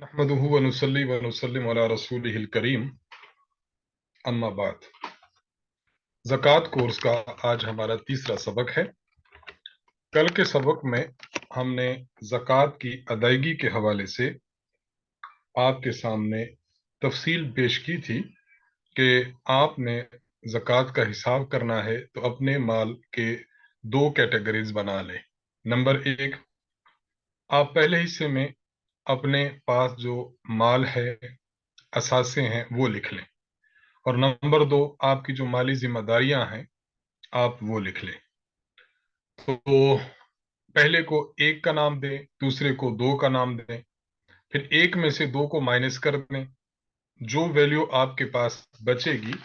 नहमदुहु व नुसल्ली व नुसल्लिम अला रसूलिहिल करीम, अम्मा बाद। ज़कात कोर्स का आज हमारा तीसरा सबक है। कल के सबक में हमने ज़कात की अदायगी के हवाले से आपके सामने तफसील पेश की थी कि आपने ज़कात का हिसाब करना है तो अपने माल के दो कैटेगरीज बना लें। नंबर एक, आप पहले हिस्से में अपने पास जो माल है, असासे हैं, वो लिख लें। और नंबर दो, आपकी जो माली जिम्मेदारियां हैं आप वो लिख लें। तो पहले को एक का नाम दें, दूसरे को दो का नाम दें, फिर एक में से दो को माइनस कर दें। जो वैल्यू आपके पास बचेगी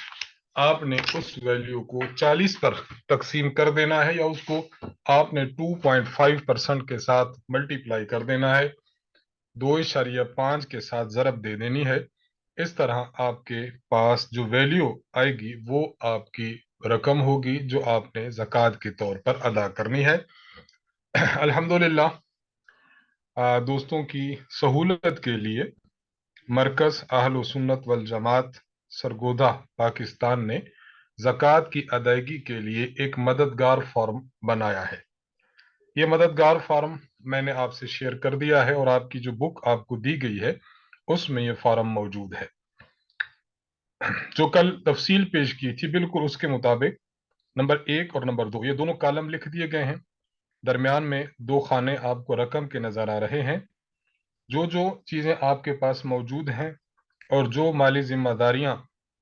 आपने उस वैल्यू को 40 पर तकसीम कर देना है, या उसको आपने 2.5% के साथ मल्टीप्लाई कर देना है, 2.5 के साथ ज़रब दे देनी है। इस तरह आपके पास जो वैल्यू आएगी वो आपकी रकम होगी जो आपने ज़कात के तौर पर अदा करनी है। अल्हम्दुलिल्लाह, दोस्तों की सहूलत के लिए मरकज़ अहल सुन्नत वल जमात सरगोदा पाकिस्तान ने ज़कात की अदायगी के लिए एक मददगार फॉर्म बनाया है। ये मददगार फॉर्म मैंने आपसे शेयर कर दिया है और आपकी जो बुक आपको दी गई है उसमें ये फॉर्म मौजूद है। जो कल तफसील पेश की थी बिल्कुल उसके मुताबिक नंबर एक और नंबर दो, ये दोनों कॉलम लिख दिए गए हैं। दरमियान में दो खाने आपको रकम के नजर आ रहे हैं। जो जो चीजें आपके पास मौजूद हैं और जो माली जिम्मेदारियां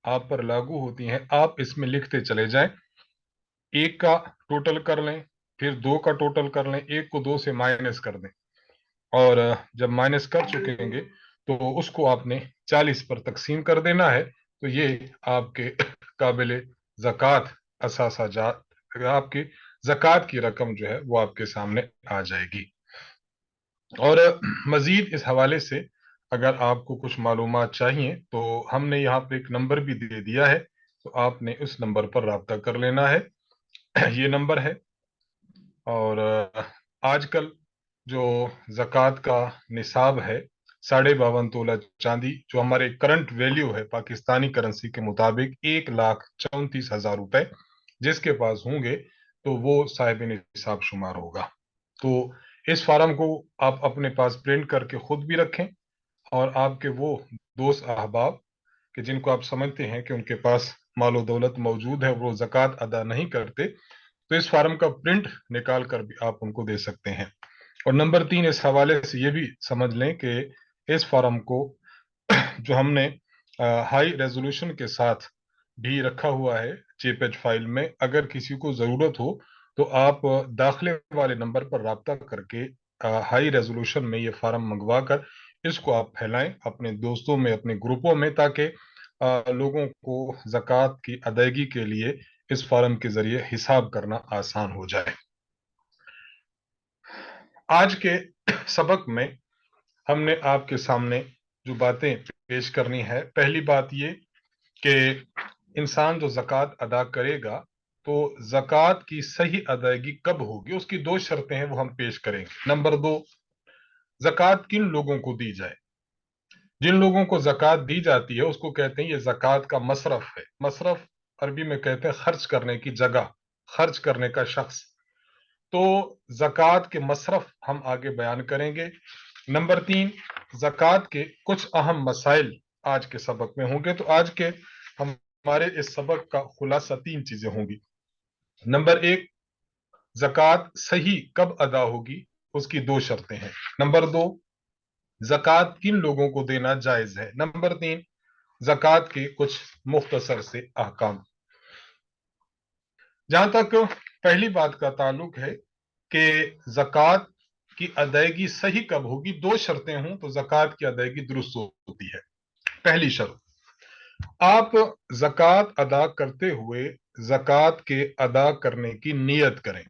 आप पर लागू होती हैं आप इसमें लिखते चले जाएं। एक का टोटल कर लें, फिर दो का टोटल कर लें, एक को दो से माइनस कर दें, और जब माइनस कर चुकेंगे तो उसको आपने 40 पर तकसीम कर देना है। तो ये आपके काबिल ज़कात असासा जात, आपकी ज़कात की रकम जो है वो आपके सामने आ जाएगी। और मजीद इस हवाले से अगर आपको कुछ मालूमात चाहिए तो हमने यहाँ पे एक नंबर भी दे दिया है, तो आपने उस नंबर पर राब्ता कर लेना है। ये नंबर है। और आजकल जो ज़कात का निसाब है 52.5 तोला चांदी, जो हमारे करंट वैल्यू है पाकिस्तानी करेंसी के मुताबिक 1,34,000 रुपए, जिसके पास होंगे तो वो साहिब निसाब शुमार होगा। तो इस फार्म को आप अपने पास प्रिंट करके खुद भी रखें, और आपके वो दोस्त अहबाब कि जिनको आप समझते हैं कि उनके पास मालो दौलत मौजूद है, वो ज़कात अदा नहीं करते, तो इस फार्म का प्रिंट निकाल कर भी आप उनको दे सकते हैं। और नंबर तीन, इस हवाले से ये भी समझ लें कि इस फार्म को जो हमने हाई रेजोल्यूशन के साथ भी रखा हुआ है जेपेज फाइल में, अगर किसी को ज़रूरत हो तो आप दाखिले वाले नंबर पर राब्ता करके हाई रेजोल्यूशन में ये फार्म मंगवा कर इसको आप फैलाएं अपने दोस्तों में, अपने ग्रुपों में, ताकि लोगों को ज़कात की अदायगी के लिए इस फार्म के जरिए हिसाब करना आसान हो जाए। आज के सबक में हमने आपके सामने जो बातें पेश करनी है, पहली बात ये कि इंसान जो ज़कात अदा करेगा तो ज़कात की सही अदायगी कब होगी, उसकी दो शर्तें हैं वो हम पेश करेंगे। नंबर दो, ज़कात किन लोगों को दी जाए। जिन लोगों को ज़कात दी जाती है उसको कहते हैं ये ज़कात का मसरफ है। मसरफ अरबी में कहते हैं खर्च करने की जगह, खर्च करने का शख्स। तो ज़कात के मसरफ हम आगे बयान करेंगे। नंबर तीन, ज़कात के कुछ अहम मसाइल आज के सबक में होंगे। तो आज के हमारे इस सबक का खुलासा तीन चीजें होंगी। नंबर एक, ज़कात सही कब अदा होगी, उसकी दो शर्तें हैं। नंबर दो, ज़कात किन लोगों को देना जायज है। नंबर तीन, ज़कात के कुछ मुख्तसर से अहकाम। जहां तक पहली बात का ताल्लुक है कि ज़कात की अदायगी सही कब होगी, दो शर्तें हों तो ज़कात की अदायगी दुरुस्त होती है। पहली शर्त, आप ज़कात अदा करते हुए ज़कात के अदा करने की नीयत करें।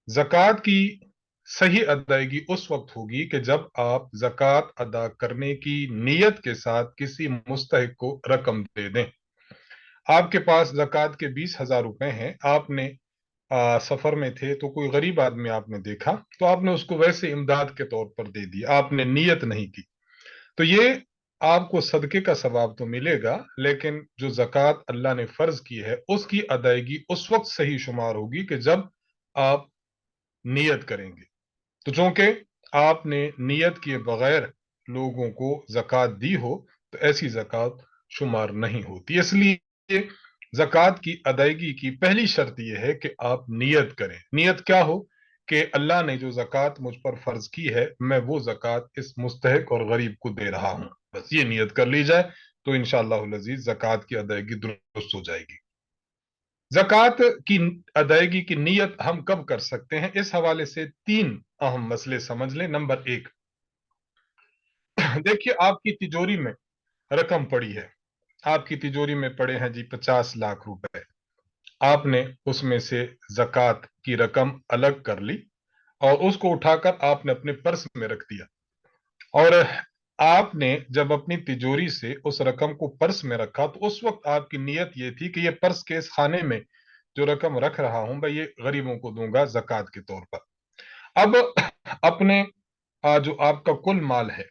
ज़कात की सही अदायगी उस वक्त होगी कि जब आप ज़कात अदा करने की नीयत के साथ किसी मुस्तहिक को रकम दे दें। आपके पास ज़कात के 20,000 रुपए हैं, आपने सफर में थे तो कोई गरीब आदमी आपने देखा तो आपने उसको वैसे इमदाद के तौर पर दे दी, आपने नियत नहीं की, तो ये आपको सदके का सवाब तो मिलेगा, लेकिन जो ज़कात अल्लाह ने फर्ज की है उसकी अदायगी उस वक्त सही शुमार होगी कि जब आप नियत करेंगे। तो चूंकि आपने नियत किए बगैर लोगों को ज़कात दी हो तो ऐसी ज़कात शुमार नहीं होती। इसलिए ज़कात की अदायगी की पहली शर्त यह है कि आप नियत करें। नियत क्या हो कि अल्लाह ने जो ज़कात मुझ पर फर्ज की है मैं वो ज़कात इस मुस्तहिक और गरीब को दे रहा हूं, बस ये नियत कर ली जाए तो इंशाअल्लाह अज़ीज़ ज़कात की अदायगी दुरुस्त हो जाएगी। ज़कात की अदायगी की नियत हम कब कर सकते हैं, इस हवाले से तीन अहम मसले समझ लें। नंबर एक, देखिए आपकी तिजोरी में रकम पड़ी है, आपकी तिजोरी में पड़े हैं जी 50 लाख रुपए, आपने उसमें से ज़कात की रकम अलग कर ली और उसको उठाकर आपने अपने पर्स में रख दिया। और आपने जब अपनी तिजोरी से उस रकम को पर्स में रखा तो उस वक्त आपकी नीयत ये थी कि ये पर्स के इस खाने में जो रकम रख रहा हूं मैं ये गरीबों को दूंगा ज़कात के तौर पर। अब अपने जो आपका कुल माल है,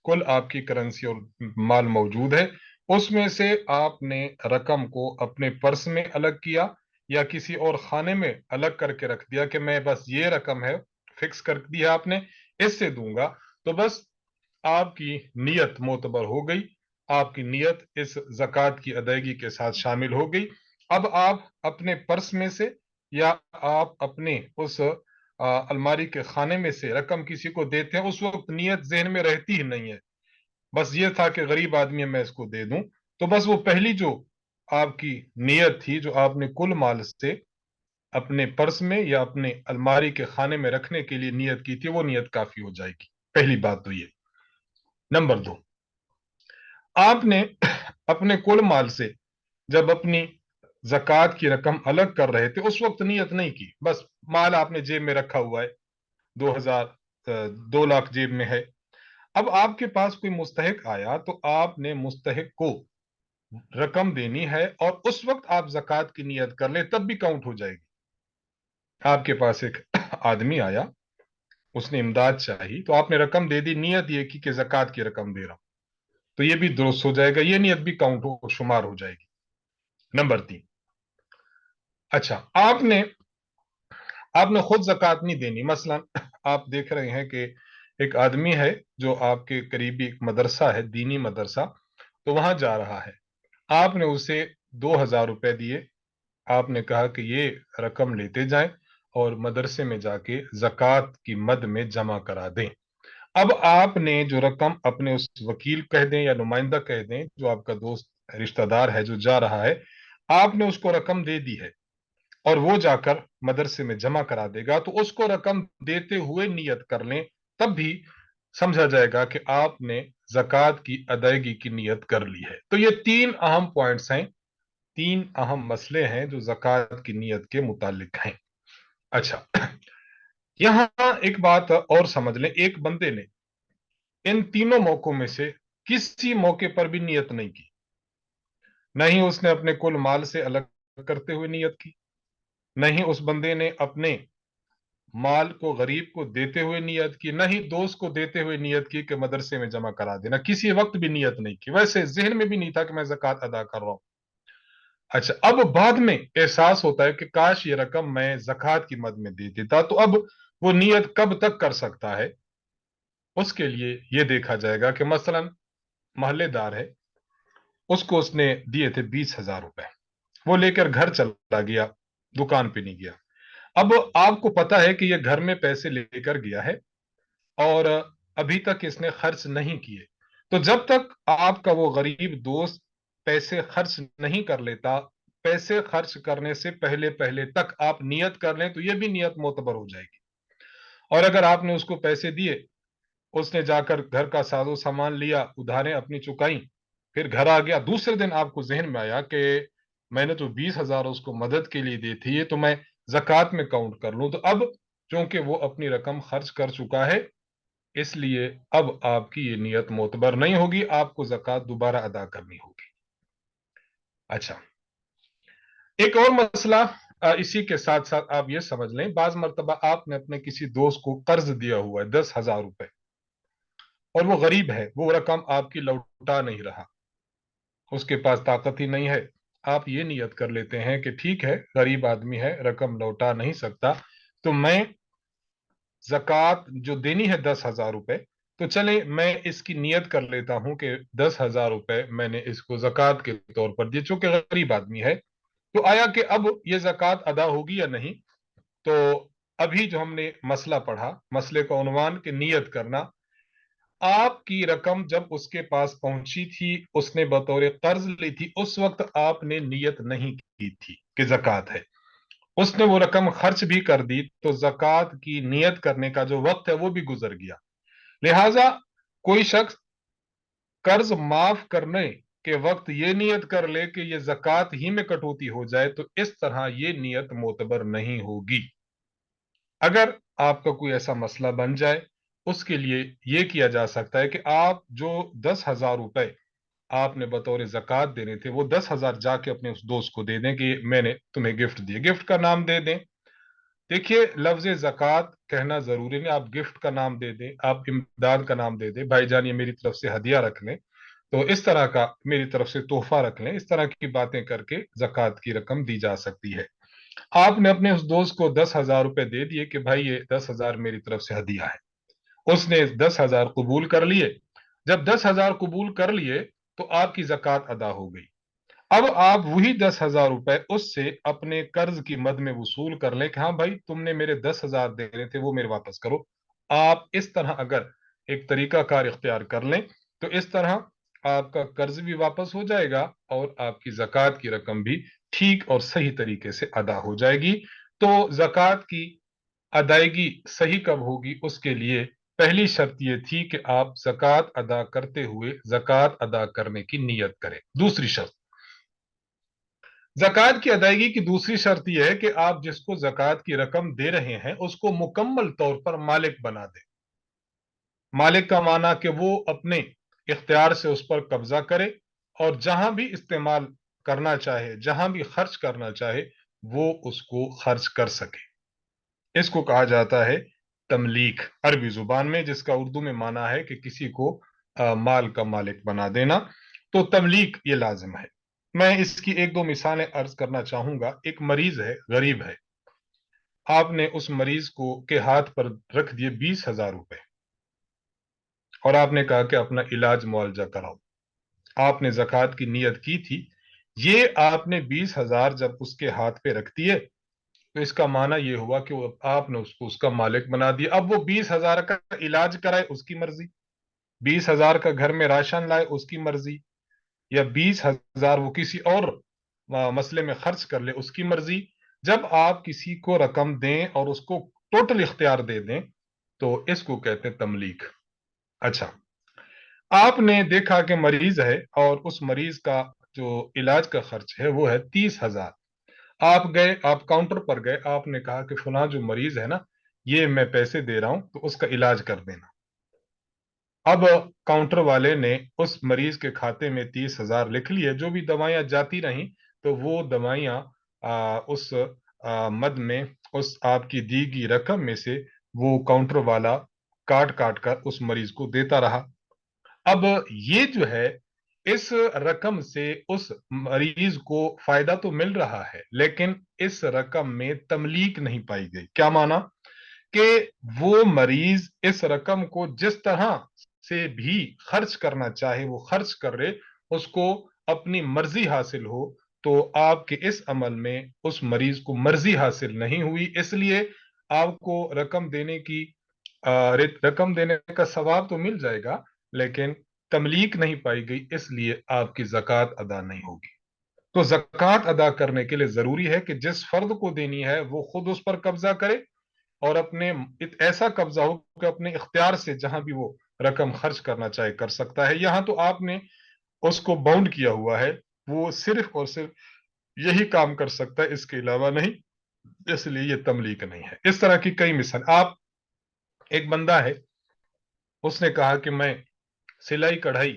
कुल आपकी करेंसी और माल मौजूद है, उसमें से आपने रकम को अपने पर्स में अलग किया या किसी और खाने में अलग करके रख दिया कि मैं बस ये रकम है फिक्स कर दी है आपने, इससे दूंगा, तो बस आपकी नीयत मोतबर हो गई, आपकी नीयत इस ज़कात की अदायगी के साथ शामिल हो गई। अब आप अपने पर्स में से या आप अपने उस अलमारी के खाने में से रकम किसी को देते हैं, उस वक्त नीयत जहन में रहती ही नहीं है, बस ये था कि गरीब आदमी है मैं इसको दे दूं, तो बस वो पहली जो आपकी नीयत थी जो आपने कुल माल से अपने पर्स में या अपने अलमारी के खाने में रखने के लिए नियत की थी वो नियत काफी हो जाएगी। पहली बात तो ये। नंबर दो, आपने अपने कुल माल से जब अपनी जक़ात की रकम अलग कर रहे थे उस वक्त नियत नहीं की, बस माल आपने जेब में रखा हुआ है, 2000 2 लाख जेब में है। अब आपके पास कोई मुस्तहिक आया तो आपने मुस्तहिक को रकम देनी है और उस वक्त आप जक़ात की नियत कर ले तब भी काउंट हो जाएगी। आपके पास एक आदमी आया, उसने इमदाद चाहिए तो आपने रकम दे दी, नियत ये की कि जक़ात की रकम दे रहा हूं, तो ये भी दुरुस्त हो जाएगा, ये नियत भी काउंट हो शुमार हो जाएगी। नंबर तीन, अच्छा आपने आपने खुद जक़ात नहीं देनी, मसलन आप देख रहे हैं कि एक आदमी है जो आपके करीबी एक मदरसा है, दीनी मदरसा, तो वहां जा रहा है, आपने उसे 2000 रुपए दिए, आपने कहा कि ये रकम लेते जाएं और मदरसे में जाके जक़ात की मद में जमा करा दें। अब आपने जो रकम अपने उस वकील कह दें या नुमाइंदा कह दें जो आपका दोस्त रिश्तेदार है जो जा रहा है, आपने उसको रकम दे दी है और वो जाकर मदरसे में जमा करा देगा, तो उसको रकम देते हुए नियत कर लें, तब भी समझा जाएगा कि आपने जक़ात की अदायगी की नियत कर ली है। तो ये तीन अहम पॉइंट्स हैं, तीन अहम मसले हैं जो जक़ात की नियत के मुतालिक हैं। अच्छा, यहां एक बात और समझ लें, एक बंदे ने इन तीनों मौकों में से किसी मौके पर भी नियत नहीं की, नहीं उसने अपने कुल माल से अलग करते हुए नियत की, नहीं उस बंदे ने अपने माल को गरीब को देते हुए नियत की, नहीं दोस्त को देते हुए नियत की कि मदरसे में जमा करा देना, किसी वक्त भी नियत नहीं की, वैसे जहन में भी नहीं था कि मैं ज़कात अदा कर रहा हूं। अच्छा, अब बाद में एहसास होता है कि काश ये रकम मैं ज़कात की मद में दे देता, तो अब वो नियत कब तक कर सकता है, उसके लिए ये देखा जाएगा कि मसलन मोहल्लेदार है, उसको उसने दिए थे 20,000 रुपए, वो लेकर घर चला गया, दुकान पे नहीं गया। अब आपको पता है कि ये घर में पैसे लेकर गया है और अभी तक इसने खर्च नहीं किए, तो जब तक आपका वो गरीब दोस्त पैसे खर्च नहीं कर लेता, पैसे खर्च करने से पहले पहले तक आप नियत कर लें तो ये भी नियत मोतबर हो जाएगी। और अगर आपने उसको पैसे दिए, उसने जाकर घर का साजो सामान लिया, उधारें अपनी चुकाई, फिर घर आ गया, दूसरे दिन आपको जहन में आया कि मैंने तो 20,000 उसको मदद के लिए दी थी, ये तो मैं जक़ात में काउंट कर लूं, तो अब चूंकि वो अपनी रकम खर्च कर चुका है, इसलिए अब आपकी ये नियत मोतबर नहीं होगी, आपको ज़कात दोबारा अदा करनी होगी। अच्छा, एक और मसला इसी के साथ साथ आप ये समझ लें, बाज मर्तबा आपने अपने किसी दोस्त को कर्ज दिया हुआ है 10,000 रुपए, और वो गरीब है, वो रकम आपकी लौटा नहीं रहा, उसके पास ताकत ही नहीं है। आप ये नियत कर लेते हैं कि ठीक है, गरीब आदमी है, रकम लौटा नहीं सकता, तो मैं ज़कात जो देनी है 10,000 रुपए, तो चले मैं इसकी नियत कर लेता हूं कि 10,000 रुपए मैंने इसको ज़कात के तौर पर दिए, चूंकि गरीब आदमी है। तो आया कि अब ये ज़कात अदा होगी या नहीं? तो अभी जो हमने मसला पढ़ा, मसले का उन्वान कि नियत करना, आपकी रकम जब उसके पास पहुंची थी, उसने बतौर कर्ज ली थी, उस वक्त आपने नियत नहीं की थी कि ज़कात है, उसने वो रकम खर्च भी कर दी, तो ज़कात की नियत करने का जो वक्त है वो भी गुजर गया। लिहाजा कोई शख्स कर्ज माफ करने के वक्त ये नियत कर ले कि ये ज़कात ही में कटौती हो जाए, तो इस तरह ये नियत मोतबर नहीं होगी। अगर आपका कोई ऐसा मसला बन जाए, उसके लिए ये किया जा सकता है कि आप जो 10,000 रुपए आपने बतौर ज़कात देने थे, वो 10,000 जाके अपने उस दोस्त को दे दें कि मैंने तुम्हें गिफ्ट दिए, गिफ्ट का नाम दे दें। देखिए, लफ्ज ज़कात कहना जरूरी नहीं, आप गिफ्ट का नाम दे दें, आप इमदाद का नाम दे दें, भाईजान ये मेरी तरफ से हदिया रख लें, तो इस तरह का मेरी तरफ से तोहफा रख लें, इस तरह की बातें करके ज़कात की रकम दी जा सकती है। आपने अपने उस दोस्त को 10,000 रुपए दे दिए कि भाई ये 10,000 मेरी तरफ से हदिया है, उसने 10,000 कबूल कर लिए। जब 10,000 कबूल कर लिए, तो आपकी ज़कात अदा हो गई। अब आप वही 10,000 रुपए उससे अपने कर्ज की मद में वसूल कर लें कि हाँ भाई, तुमने मेरे 10,000 देने थे, वो मेरे वापस करो। आप इस तरह अगर एक तरीका कार इख्तियार कर लें, तो इस तरह आपका कर्ज भी वापस हो जाएगा और आपकी ज़कात की रकम भी ठीक और सही तरीके से अदा हो जाएगी। तो ज़कात की अदायगी सही कब होगी, उसके लिए पहली शर्त यह थी कि आप ज़कात अदा करते हुए ज़कात अदा करने की नीयत करें। दूसरी शर्त, ज़कात की अदायगी की दूसरी शर्त यह है कि आप जिसको ज़कात की रकम दे रहे हैं, उसको मुकम्मल तौर पर मालिक बना दें। मालिक का माना कि वो अपने इख्तियार से उस पर कब्जा करे और जहां भी इस्तेमाल करना चाहे, जहां भी खर्च करना चाहे, वो उसको खर्च कर सके। इसको कहा जाता है तमलीक अरबी जुबान में, जिसका उर्दू में माना है कि किसी को माल का मालिक बना देना। तो तमलीक ये लाजिम है। मैं इसकी एक दो मिसालें अर्ज करना चाहूंगा। एक मरीज है, गरीब है, आपने उस मरीज को के हाथ पर रख दिए 20,000 रुपए और आपने कहा कि अपना इलाज मुआवजा कराओ। आपने जक़ात की नियत की थी, ये आपने 20,000 जब उसके हाथ पे रख दिए, तो इसका माना यह हुआ कि आपने उसको उसका मालिक बना दिया। अब वो 20,000 का इलाज कराए, उसकी मर्जी, 20,000 का घर में राशन लाए, उसकी मर्जी, या 20,000 वो किसी और मसले में खर्च कर ले, उसकी मर्जी। जब आप किसी को रकम दें और उसको टोटल इख्तियार दे दें, तो इसको कहते हैं तमलीक। अच्छा, आपने देखा कि मरीज है और उस मरीज का जो इलाज का खर्च है वो है 30,000। आप गए, आप काउंटर पर गए, आपने कहा कि फलां जो मरीज है ना, ये मैं पैसे दे रहा हूं, तो उसका इलाज कर देना। अब काउंटर वाले ने उस मरीज के खाते में 30,000 लिख लिए, जो भी दवाइयां जाती रहीं, तो वो दवाइयां उस मद में, उस आपकी दी गई रकम में से वो काउंटर वाला काट काट कर उस मरीज को देता रहा। अब ये जो है, इस रकम से उस मरीज को फायदा तो मिल रहा है, लेकिन इस रकम में तमलीक नहीं पाई गई। क्या माना कि वो मरीज इस रकम को जिस तरह से भी खर्च करना चाहे वो खर्च कर रहे, उसको अपनी मर्जी हासिल हो। तो आपके इस अमल में उस मरीज को मर्जी हासिल नहीं हुई, इसलिए आपको रकम देने की रकम देने का सवाब तो मिल जाएगा, लेकिन तमलीक नहीं पाई गई, इसलिए आपकी जक़ात अदा नहीं होगी। तो जक़ात अदा करने के लिए जरूरी है कि जिस फर्द को देनी है वो खुद उस पर कब्जा करे, और अपने ऐसा कब्जा हो कि अपने इख्तियार से जहां भी वो रकम खर्च करना चाहे कर सकता है। यहां तो आपने उसको बाउंड किया हुआ है, वो सिर्फ और सिर्फ यही काम कर सकता है, इसके अलावा नहीं, इसलिए ये तमलीक नहीं है। इस तरह की कई मिसाल। आप, एक बंदा है, उसने कहा कि मैं सिलाई कढ़ाई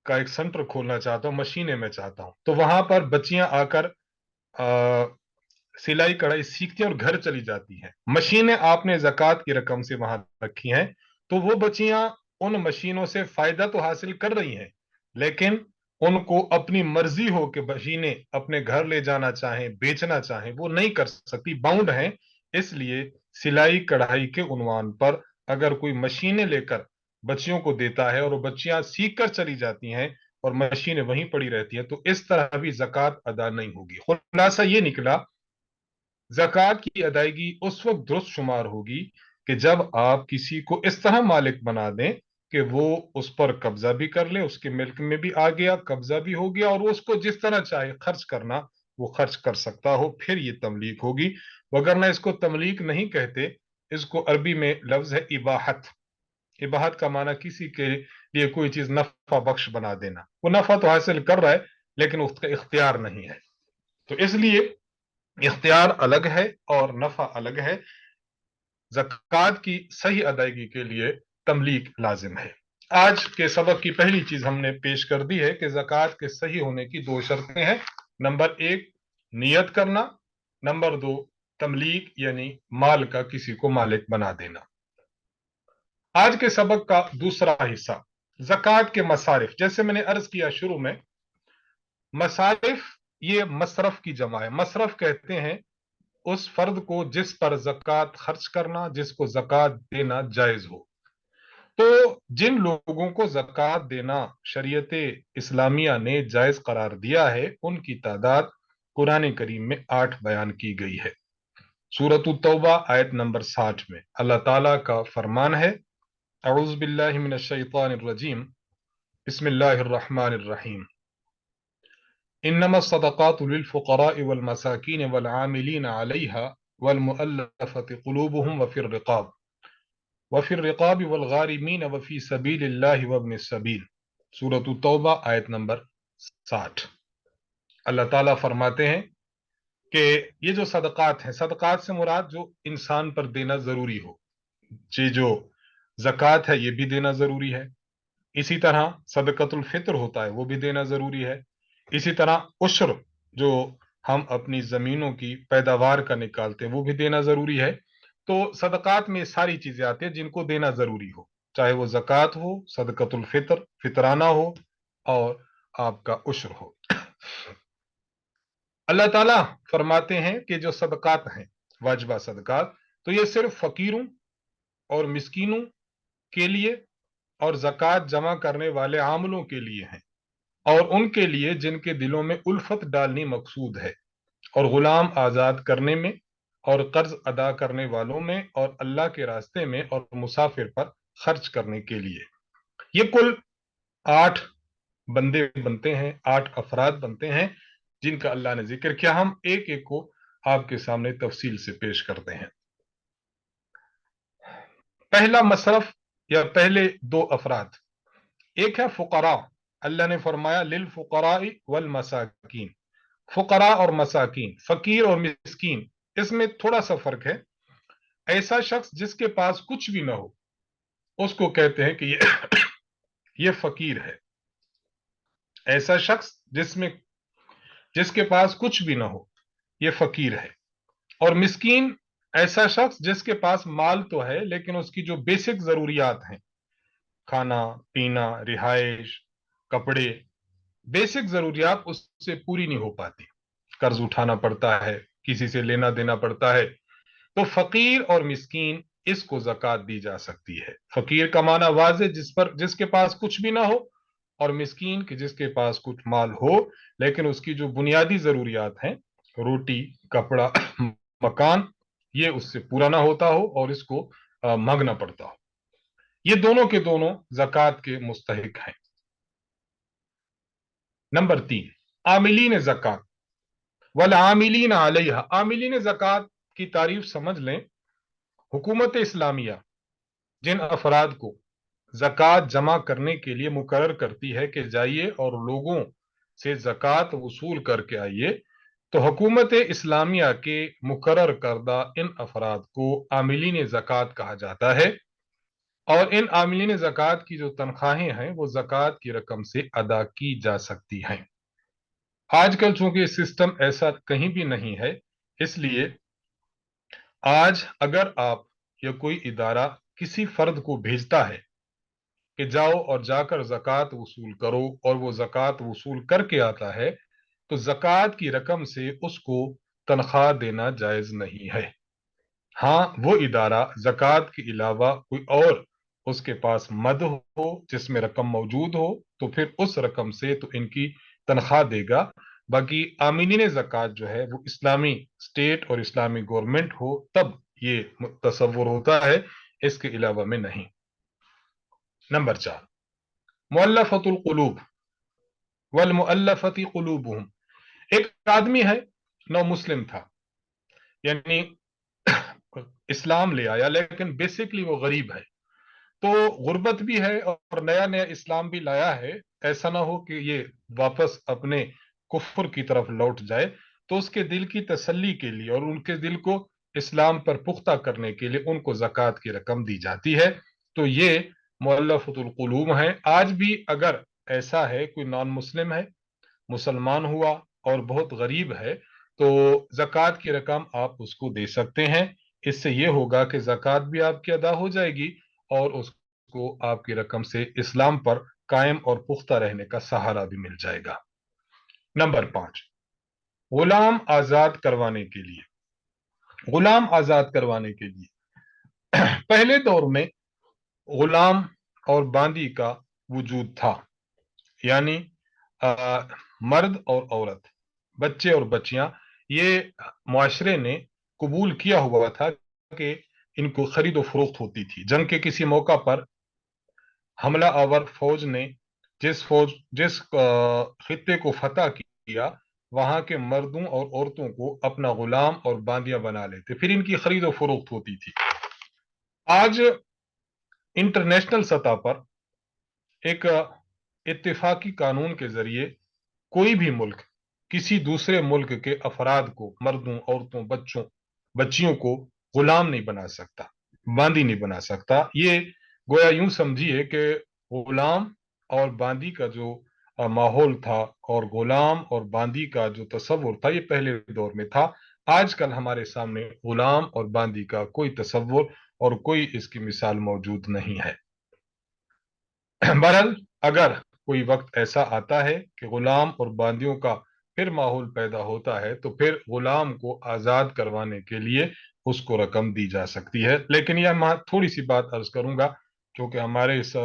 का एक सेंटर खोलना चाहता हूं, मशीनें मैं चाहता हूं, तो वहां पर बच्चियां आकर सिलाई कढ़ाई सीखती हैं और घर चली जाती हैं। मशीनें आपने ज़कात की रकम से वहां रखी हैं, तो वो बच्चियां उन मशीनों से फायदा तो हासिल कर रही हैं, लेकिन उनको अपनी मर्जी हो कि मशीनें अपने घर ले जाना चाहें, बेचना चाहें, वो नहीं कर सकती, बाउंड हैं। इसलिए सिलाई कढ़ाई के उन्वान पर अगर कोई मशीनें लेकर बच्चियों को देता है और वो बच्चियां सीख कर चली जाती हैं और मशीनें वहीं पड़ी रहती हैं, तो इस तरह भी ज़कात अदा नहीं होगी। खुलासा ये निकला, ज़कात की अदायगी उस वक्त दुरुस्त शुमार होगी कि जब आप किसी को इस तरह मालिक बना दें कि वो उस पर कब्जा भी कर ले, उसके मिल्क में भी आ गया, कब्जा भी हो गया, और वो उसको जिस तरह चाहे खर्च करना वो खर्च कर सकता हो, फिर ये तमलीक होगी। वगरना इसको तमलीक नहीं कहते, इसको अरबी में लफ्ज है इबाहत। इबाहत का माना किसी के लिए कोई चीज नफा बख्श बना देना। वो नफा तो हासिल कर रहा है लेकिन उसका इख्तियार नहीं है, तो इसलिए इख्तियार अलग है और नफा अलग है। ज़कात की सही अदायगी के लिए तमलीक लाजिम है। आज के सबक की पहली चीज हमने पेश कर दी है कि ज़कात के सही होने की दो शर्तें हैं। नंबर एक, नियत करना। नंबर दो, तमलीक यानी माल का किसी को मालिक बना देना। आज के सबक का दूसरा हिस्सा, ज़कात के मसारिफ। जैसे मैंने अर्ज किया शुरू में, मसारिफ ये मसरफ की जमा है। मसरफ कहते हैं उस फर्द को जिस पर ज़कात खर्च करना, जिसको ज़कात देना जायज हो। तो जिन लोगों को ज़कात देना शरीयत इस्लामिया ने जायज करार दिया है, उनकी तादाद कुरान करीम में 8 बयान की गई है। सूरत तौबा आयत नंबर 60 में अल्लाह ताला का फरमान है, अऊज़ु बिल्लाहि मिनश शैतानिर रजीम, बिस्मिल्लाहिर रहमानिर रहीम, इन्नमा सदक़ातु लिल फुक़राइ वल मसाकीन वल आमिलीन अलैहा वल मुअल्लफ़ति क़ुलूबुहुम वफ़िर रिक़ाब वल गारिमीन वफ़ी सबीलिल्लाहि वब्निस सबील। सूरत तौबा आयत नंबर 60। अल्लाह ताला फरमाते हैं कि ये जो सदक़ात हैं, सदक़ात से मुराद जो इंसान पर देना जरूरी हो, ये जो ज़कात है ये भी देना जरूरी है। इसी तरह सदक़तुल फ़ित्र होता है, वो भी देना जरूरी है। इसी तरह उश्र जो हम अपनी जमीनों की पैदावार का निकालते हैं, वो भी देना जरूरी है। तो सदक़ात में सारी चीजें आती हैं जिनको देना जरूरी हो, चाहे वो ज़कात हो, सदक़तुल फ़ित्र फितराना हो, और आपका उश्र हो। अल्लाह ताला फरमाते हैं कि जो सदक़ात हैं, वाजिबा सदक़ात, तो ये सिर्फ फकीरों और मिस्कीनों के लिए और ज़कात जमा करने वाले आमलों के लिए हैं, और उनके लिए जिनके दिलों में उल्फत डालनी मकसूद है, और गुलाम आजाद करने में, और कर्ज अदा करने वालों में, और अल्लाह के रास्ते में, और मुसाफिर पर खर्च करने के लिए। ये कुल 8 बंदे बनते हैं, 8 अफराद बनते हैं जिनका अल्लाह ने जिक्र किया। हम एक एक को आपके सामने तफसील से पेश करते हैं। पहला मसरफ या पहले दो अफराद, एक है फुकरा। अल्लाह ने फरमाया लिल फुकराई वल मसाकीन। फुकरा और मसाकीन, फकीर और मिस्कीन, इसमें थोड़ा सा फर्क है। ऐसा शख्स जिसके पास कुछ भी ना हो उसको कहते हैं कि ये फकीर है। ऐसा शख्स जिसके पास कुछ भी ना हो ये फकीर है। और मिस्कीन ऐसा शख्स जिसके पास माल तो है लेकिन उसकी जो बेसिक जरूरियात हैं, खाना पीना, रिहाइश, कपड़े, बेसिक जरूरियात उससे पूरी नहीं हो पाती, कर्ज उठाना पड़ता है, किसी से लेना देना पड़ता है। तो फकीर और मिस्कीन, इसको ज़कात दी जा सकती है। फकीर का माना वाज़े जिसके पास कुछ भी ना हो, और मिस्कीन कि जिसके पास कुछ माल हो लेकिन उसकी जो बुनियादी जरूरियात हैं, रोटी, कपड़ा, मकान, ये उससे पूरा ना होता हो और इसको मांगना पड़ता हो। ये दोनों के दोनों ज़कात के मुस्तहिक हैं। नंबर 3, आमिलीन ज़कात वल आमिलीन अलैहा। आमिलीन ज़कात की तारीफ समझ लें। हुकूमत इस्लामिया जिन अफराद को ज़कात जमा करने के लिए मुकर्रर करती है कि जाइए और लोगों से ज़कात वसूल करके आइए, तो हुकूमत इस्लामिया के मुकर्रर करदा इन अफराद को आमिलीन ज़कात कहा जाता है। और इन आमिलीन ज़कात की जो तनख्वाहें हैं वो ज़कात की रकम से अदा की जा सकती हैं। आजकल चूंकि सिस्टम ऐसा कहीं भी नहीं है, اس لیے آج اگر آپ یا کوئی ادارہ کسی فرد کو بھیجتا ہے کہ جاؤ اور جا کر زکوٰۃ وصول کرو، اور وہ زکوٰۃ وصول کر کے آتا ہے، تو زکوٰۃ کی رقم سے اس کو تنخواہ دینا جائز نہیں ہے۔ ہاں، وہ ادارہ زکوٰۃ کے علاوہ کوئی اور اس کے پاس مد ہو جس میں رقم موجود ہو، تو پھر اس رقم سے تو ان کی تنخواہ دے گا۔ باقی آمینین زکوٰۃ جو ہے وہ اسلامی اسٹیٹ اور اسلامی گورنمنٹ ہو تب یہ تصور ہوتا ہے، اس کے علاوہ میں نہیں۔ نمبر 4، مؤلفۃ القلوب والمؤلفۃ قلوبہم۔ ایک آدمی ہے، نو مسلم تھا، یعنی اسلام لے آیا لیکن بیسکلی وہ غریب ہے، تو غربت بھی ہے اور نیا نیا اسلام بھی لایا ہے، ایسا نہ ہو کہ یہ واپس اپنے کفر کی طرف لوٹ جائے، تو اس کے دل کی تسلی کے لیے اور ان کے دل کو اسلام پر پختہ کرنے کے لیے ان کو زکوٰۃ کی رقم دی جاتی ہے۔ تو یہ مؤلفۃ القلوب ہیں۔ آج بھی اگر ایسا ہے کوئی نان مسلم ہے، مسلمان ہوا اور بہت غریب ہے، تو زکوٰۃ کی رقم آپ اس کو دے سکتے ہیں۔ اس سے یہ ہوگا کہ زکوٰۃ بھی آپ کی ادا ہو جائے گی اور اس کو آپ کی رقم سے اسلام پر قائم اور پختہ رہنے کا سہارا بھی مل جائے گا۔ نمبر 5، غلام آزاد کروانے کے لیے۔ غلام آزاد کروانے کے لیے پہلے دور میں غلام اور باندی کا وجود تھا، یعنی مرد اور عورت، بچے اور بچیاں، یہ معاشرے نے قبول کیا ہوا تھا کہ ان کو خرید و فروخت ہوتی تھی۔ جنگ کے کسی موقع پر حملہ آور فوج نے جس خطے کو فتح کیا، وہاں کے مردوں اور عورتوں کو اپنا غلام اور باندیاں بنا لیتے، پھر ان کی خرید و فروخت ہوتی تھی۔ آج انٹرنیشنل سطح پر ایک اتفاقی قانون کے ذریعے کوئی بھی ملک کسی دوسرے ملک کے افراد کو، مردوں، عورتوں، بچیوں کو غلام نہیں بنا سکتا، باندی نہیں بنا سکتا۔ یہ گویا یوں سمجھیے کہ غلام اور باندی کا جو ماحول تھا اور غلام اور باندی کا جو تصور تھا، یہ پہلے دور میں تھا۔ آج کل ہمارے سامنے غلام اور باندی کا کوئی تصور اور کوئی اس کی مثال موجود نہیں ہے۔ بہرحال اگر کوئی وقت ایسا آتا ہے کہ غلام اور باندیوں کا پھر ماحول پیدا ہوتا ہے، تو پھر غلام کو آزاد کروانے کے لیے اس کو رقم دی جا سکتی ہے۔ لیکن یہ میں تھوڑی سی بات عرض کروں گا کیونکہ ہمارے اس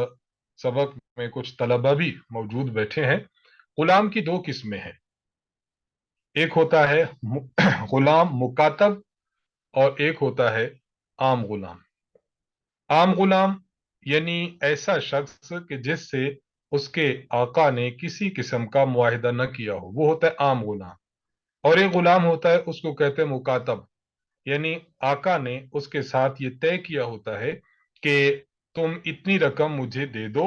سبق میں کچھ طلبہ بھی موجود بیٹھے ہیں۔ غلام کی دو قسمیں ہیں، ایک ہوتا ہے غلام مکاتب اور ایک ہوتا ہے عام غلام۔ عام غلام یعنی ایسا شخص کہ جس سے اس کے آقا نے کسی قسم کا معاہدہ نہ کیا ہو، وہ ہوتا ہے عام غلام۔ اور ایک غلام ہوتا ہے، اس کو کہتے ہیں مکاتب، یعنی آقا نے اس کے ساتھ یہ طے کیا ہوتا ہے کہ تم اتنی رقم مجھے دے دو،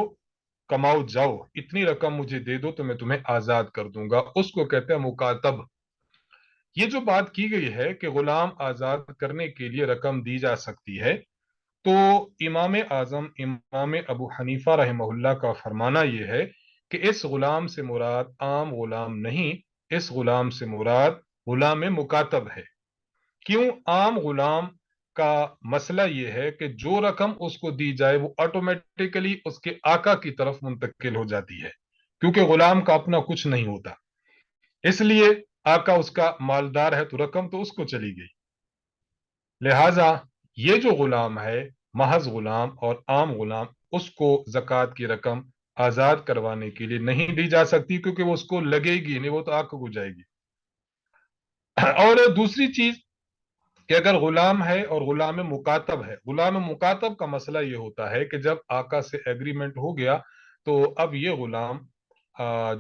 کماؤ جاؤ، اتنی رقم مجھے دے دو تو میں تمہیں آزاد کر دوں گا، اس کو کہتے ہیں مکاتب۔ یہ جو بات کی گئی ہے کہ غلام آزاد کرنے کے لیے رقم دی جا سکتی ہے، تو امام اعظم امام ابو حنیفہ رحمہ اللہ کا فرمانا یہ ہے کہ اس غلام سے مراد عام غلام نہیں، اس غلام سے مراد غلام مکاتب ہے۔ کیوں؟ عام غلام کا مسئلہ یہ ہے کہ جو رقم اس کو دی جائے وہ آٹومیٹیکلی اس کے آقا کی طرف منتقل ہو جاتی ہے، کیونکہ غلام کا اپنا کچھ نہیں ہوتا، اس لیے آقا اس کا مالدار ہے تو رقم تو اس کو چلی گئی۔ لہذا یہ جو غلام ہے، محض غلام اور عام غلام، اس کو زکوٰۃ کی رقم آزاد کروانے کے لیے نہیں دی جا سکتی، کیونکہ وہ اس کو لگے گی نہیں، وہ تو آقا کو جائے گی۔ اور دوسری چیز کہ اگر غلام ہے اور غلام مکاتب ہے، غلام مکاتب کا مسئلہ یہ ہوتا ہے کہ جب آقا سے ایگریمنٹ ہو گیا تو اب یہ غلام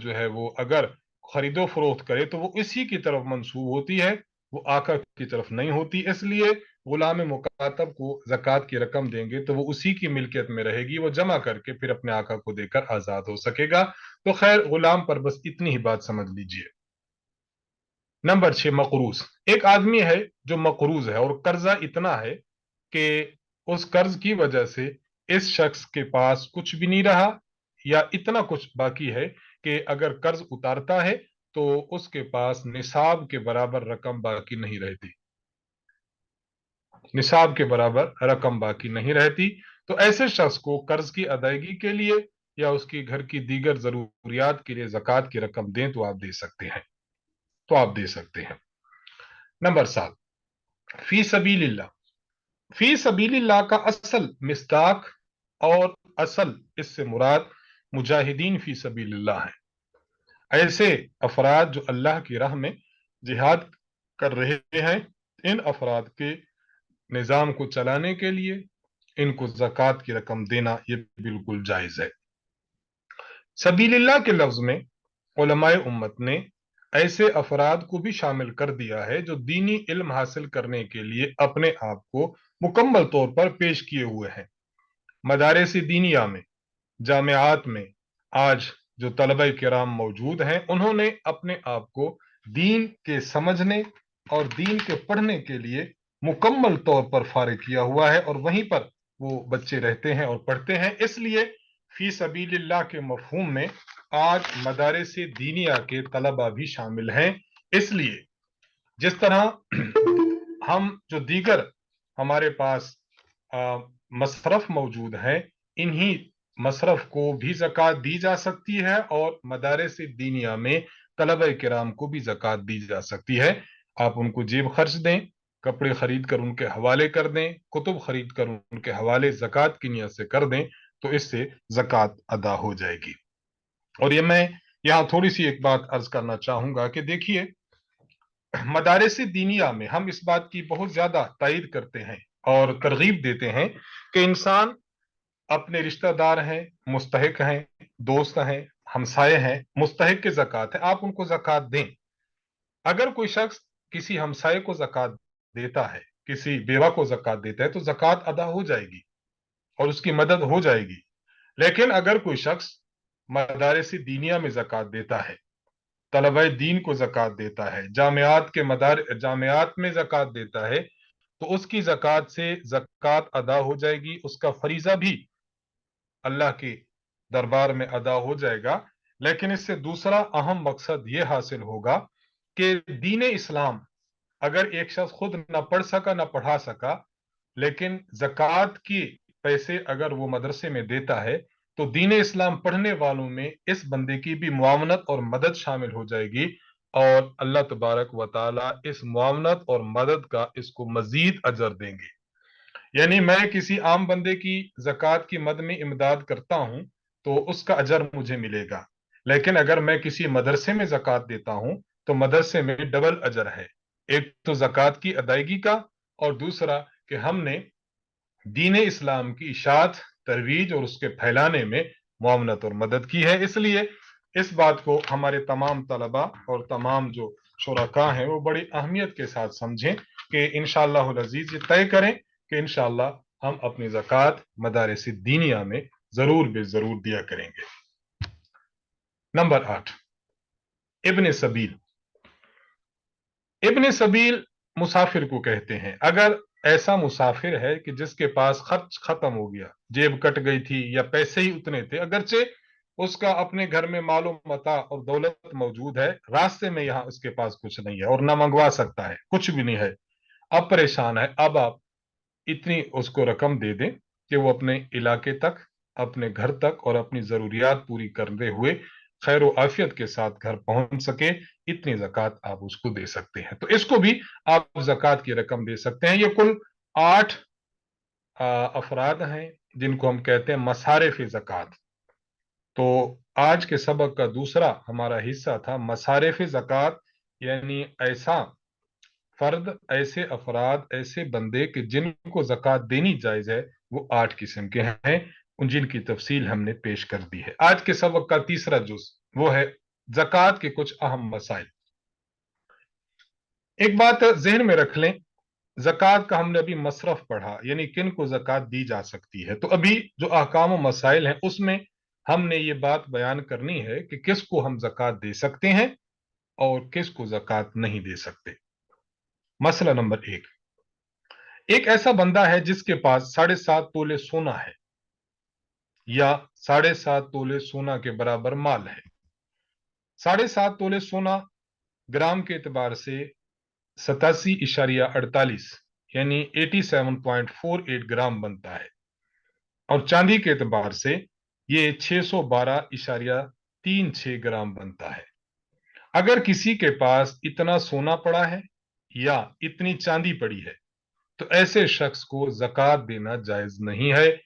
جو ہے وہ اگر خرید و فروخت کرے تو وہ اسی کی طرف منسوب ہوتی ہے، وہ آقا کی طرف نہیں ہوتی، اس لیے غلام مکاتب کو زکوٰۃ کی رقم دیں گے تو وہ اسی کی ملکیت میں رہے گی، وہ جمع کر کے پھر اپنے آقا کو دے کر آزاد ہو سکے گا۔ تو خیر، غلام پر بس اتنی ہی بات سمجھ لیجئے۔ نمبر 6، مقروض۔ ایک آدمی ہے جو مقروض ہے اور قرضہ اتنا ہے کہ اس قرض کی وجہ سے اس شخص کے پاس کچھ بھی نہیں رہا، یا اتنا کچھ باقی ہے کہ اگر قرض اتارتا ہے तो उसके पास निसाब के बराबर रकम बाकी नहीं रहती, निसाब के बराबर रकम बाकी नहीं रहती। तो ऐसे शख्स को कर्ज की अदायगी के लिए या उसकी घर की दीगर जरूरियात के लिए ज़कात की रकम दें तो आप दे सकते हैं, तो आप दे सकते हैं। नंबर 7, फी सबीलिल्लाह। फी सबीलिल्लाह का असल मिस्दाक और असल इससे मुराद मुजाहिदीन फी सबीलिल्लाह है। ऐसे अफराद जो अल्लाह की राह में जिहाद कर रहे हैं, इन अफराद के निज़ाम को चलाने के लिए इनको ज़कात की रकम देना ये बिल्कुल जायज़ है। सबीलिल्लाह के लफ्ज़ में उलमाए उम्मत ने ऐसे अफराद को भी शामिल कर दिया है जो दीनी इल्म हासिल करने के लिए अपने आप को मुकम्मल तौर पर पेश किए हुए हैं। मदारिस दीनिया में, जामियात में आज जो तलबा किराम मौजूद हैं, उन्होंने अपने आप को दीन के समझने और दीन के पढ़ने के लिए मुकम्मल तौर पर फारिग किया हुआ है और वहीं पर वो बच्चे रहते हैं और पढ़ते हैं। इसलिए फी सबीलिल्लाह के मफहूम में आज मदारिस दीनिया के तलबा भी शामिल हैं। इसलिए जिस तरह हम जो दीगर हमारे पास मसरफ मौजूद है, इन्हीं मसरफ को भी ज़कात दी जा सकती है और मदारिस दीनिया में तलबा किराम को भी ज़कात दी जा सकती है। आप उनको जेब खर्च दें, कपड़े खरीद कर उनके हवाले कर दें, कुतुब खरीद कर उनके हवाले ज़कात की नियत से कर दें, तो इससे ज़कात अदा हो जाएगी। और ये मैं यहाँ थोड़ी सी एक बात अर्ज करना चाहूंगा कि देखिए, मदारिस दीनिया में हम इस बात की बहुत ज्यादा तायद करते हैं और तरगीब देते हैं कि इंसान अपने रिश्तेदार हैं, मुस्तहिक हैं, दोस्त हैं, हमसाए हैं, मुस्तहिक की ज़कात है, आप उनको ज़कात दें। अगर कोई शख्स किसी हमसाए को ज़कात देता है, किसी बेवा को ज़कात देता है, तो ज़कात अदा हो जाएगी और उसकी मदद हो जाएगी। लेकिन अगर कोई शख्स मदारिस दीनिया में ज़कात देता है, तलबा दीन को ज़कात देता है, जामियात में ज़कात देता है, तो उसकी ज़कात से ज़कात अदा हो जाएगी, उसका फरीज़ा भी अल्लाह के दरबार में अदा हो जाएगा। लेकिन इससे दूसरा अहम मकसद यह हासिल होगा कि दीन इस्लाम, अगर एक शख्स खुद ना पढ़ सका ना पढ़ा सका, लेकिन ज़कात की पैसे अगर वो मदरसे में देता है, तो दीन इस्लाम पढ़ने वालों में इस बंदे की भी मुआवनत और मदद शामिल हो जाएगी और अल्लाह तबारक व ताला इस मुआवनत और मदद का इसको मजीद अजर देंगे। यानी मैं किसी आम बंदे की ज़कात की मद में इमदाद करता हूं तो उसका अजर मुझे मिलेगा, लेकिन अगर मैं किसी मदरसे में ज़कात देता हूं तो मदरसे में डबल अजर है, एक तो ज़कात की अदायगी का और दूसरा कि हमने दीन इस्लाम की इशाअत, तरवीज और उसके फैलाने में मुआवनत और मदद की है। इसलिए इस बात को हमारे तमाम तलबा और तमाम जो शुरका हैं वो बड़ी अहमियत के साथ समझें कि इंशाअल्लाह अज़ीज़ ये तय करें कि इंशाअल्लाह हम अपनी ज़कात मदारिस दीनिया में जरूर बेजरूर दिया करेंगे। नंबर 8, इब्न सबील। इब्न सबील मुसाफिर को कहते हैं। अगर ऐसा मुसाफिर है कि जिसके पास खर्च खत्म हो गया, जेब कट गई थी या पैसे ही उतने थे, अगरचे उसका अपने घर में मालो मता और दौलत मौजूद है, रास्ते में यहां उसके पास कुछ नहीं है और ना मंगवा सकता है, कुछ भी नहीं है, अब परेशान है, अब आप इतनी उसको रकम दे दें कि वो अपने इलाके तक, अपने घर तक और अपनी जरूरियात पूरी करते हुए खैर आफियत के साथ घर पहुंच सके, इतनी ज़कात आप उसको दे सकते हैं। तो इसको भी आप ज़कात की रकम दे सकते हैं। ये कुल 8 अफराद हैं जिनको हम कहते हैं मसारिफ ज़कात। तो आज के सबक का दूसरा हमारा हिस्सा था मसारिफ ज़कात, यानी ऐसा फर्द, ऐसे अफराद, ऐसे बंदे कि जिनको ज़कात देनी जायज़ है, वो 8 किस्म के हैं, उन जिनकी तफसील हमने पेश कर दी है। आज के सबक का तीसरा जुज वो है ज़कात के कुछ अहम मसाइल। एक बात जहन में रख लें, ज़कात का हमने अभी मसरफ पढ़ा, यानी किन को ज़कात दी जा सकती है, तो अभी जो अहकाम व मसाइल हैं उसमें हमने ये बात बयान करनी है कि किसको हम ज़कात दे सकते हैं और किसको ज़कात नहीं दे सकते। मसला नंबर 1, एक ऐसा बंदा है जिसके पास 7.5 तोले सोना है या 7.5 तोले सोना के बराबर माल है। 7.5 तोले सोना ग्राम के एतबार से 87.48 यानी 87.48 ग्राम बनता है, और चांदी के एतबार से ये 612.36 ग्राम बनता है। अगर किसी के पास इतना सोना पड़ा है या इतनी चांदी पड़ी है तो ऐसे शख्स को ज़कात देना जायज नहीं है,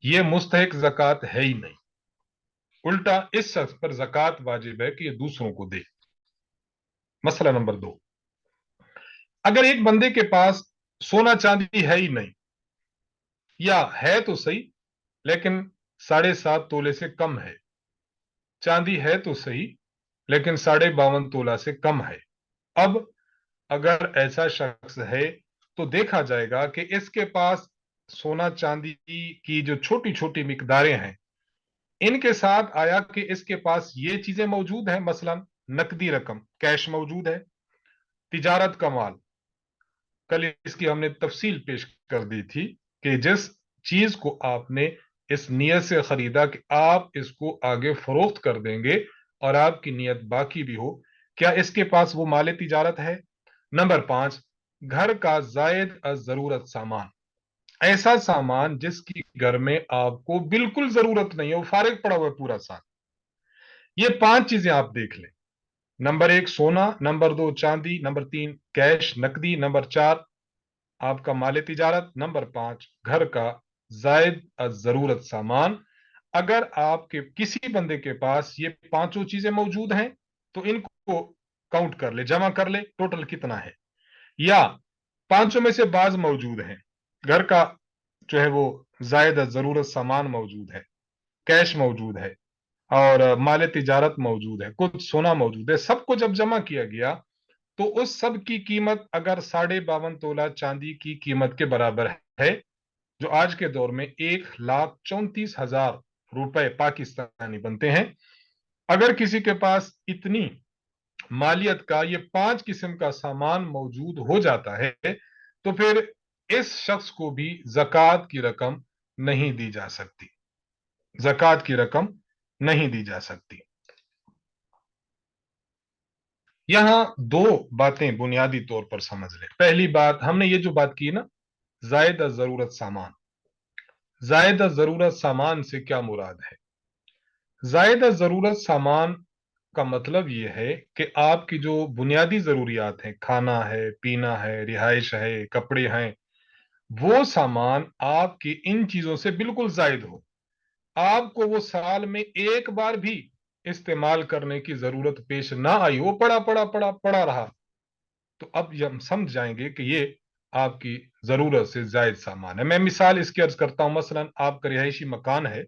ये मुस्तहिक ज़कात है ही नहीं। उल्टा इस शख्स पर ज़कात वाजिब है कि ये दूसरों को दे। मसला नंबर 2, अगर एक बंदे के पास सोना चांदी है ही नहीं, या है तो सही लेकिन 7.5 तोले से कम है, चांदी है तो सही लेकिन 52.5 तोला से कम है, अब अगर ऐसा शख्स है तो देखा जाएगा कि इसके पास सोना चांदी की जो छोटी छोटी मिकदारें हैं, इनके साथ आया कि इसके पास ये चीजें मौजूद हैं, मसलन नकदी रकम कैश मौजूद है, तिजारत का माल, कल इसकी हमने तफसील पेश कर दी थी कि जिस चीज को आपने इस नियत से खरीदा कि आप इसको आगे फरोख्त कर देंगे और आपकी नियत बाकी भी हो, क्या इसके पास वो माल तिजारत है। नंबर 5, घर का जायद जरूरत सामान, ऐसा सामान जिसकी घर में आपको बिल्कुल जरूरत नहीं है, वो फारिग पड़ा हुआ है पूरा साल। ये 5 चीजें आप देख लें। नंबर 1 सोना, नंबर 2 चांदी, नंबर 3 कैश नकदी, नंबर 4 आपका माल तिजारत, नंबर 5 घर का जायद जरूरत सामान। अगर आपके किसी बंदे के पास ये पांचों चीजें मौजूद हैं तो इनको काउंट कर ले, जमा कर ले, टोटल कितना है। या पांचों में से बाज मौजूद हैं, घर का जो है वो जायद जरूरत सामान मौजूद है, कैश मौजूद है और माल तिजारत मौजूद है, कुछ सोना मौजूद है, सबको जब जमा किया गया तो उस सब की कीमत अगर 52.5 चांदी की कीमत के बराबर है, जो आज के दौर में 1,34,000 रुपए पाकिस्तानी बनते हैं, अगर किसी के पास इतनी मालियत का ये 5 किस्म का सामान मौजूद हो जाता है तो फिर इस शख्स को भी जक़ात की रकम नहीं दी जा सकती, जक़ात की रकम नहीं दी जा सकती। यहां दो बातें बुनियादी तौर पर समझ लें। पहली बात, हमने ये जो बात की ना, जायद जरूरत सामान, जायद जरूरत सामान से क्या मुराद है। जायद जरूरत सामान का मतलब यह है कि आपकी जो बुनियादी जरूरियात हैं, खाना है, पीना है, रिहाइश है, कपड़े हैं, वो सामान आपकी इन चीजों से बिल्कुल जायद हो, आपको वो साल में एक बार भी इस्तेमाल करने की जरूरत पेश ना आई, वो पड़ा पड़ा पड़ा पड़ा रहा, तो अब हम समझ जाएंगे कि ये आपकी जरूरत से जायद सामान है। मैं मिसाल इसकी अर्ज करता हूं, मसलन आपका रिहायशी मकान है,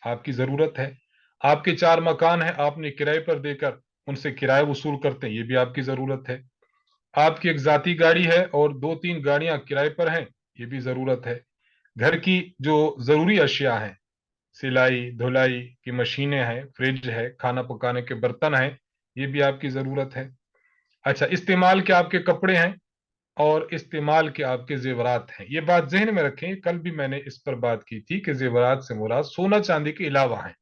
आपकी जरूरत है, आपके 4 मकान है, आपने किराए पर देकर उनसे किराया वसूल करते हैं, ये भी आपकी जरूरत है। आपकी एक जाती गाड़ी है और 2-3 गाड़ियां किराए पर हैं, ये भी जरूरत है। घर की जो जरूरी अशिया हैं, सिलाई धुलाई की मशीनें हैं, फ्रिज है, खाना पकाने के बर्तन हैं, ये भी आपकी जरूरत है। अच्छा, इस्तेमाल के आपके कपड़े हैं और इस्तेमाल के आपके जेवरात हैं। ये बात जहन में रखें, कल भी मैंने इस पर बात की थी कि जेवरात से मुराद सोना चांदी के अलावा है,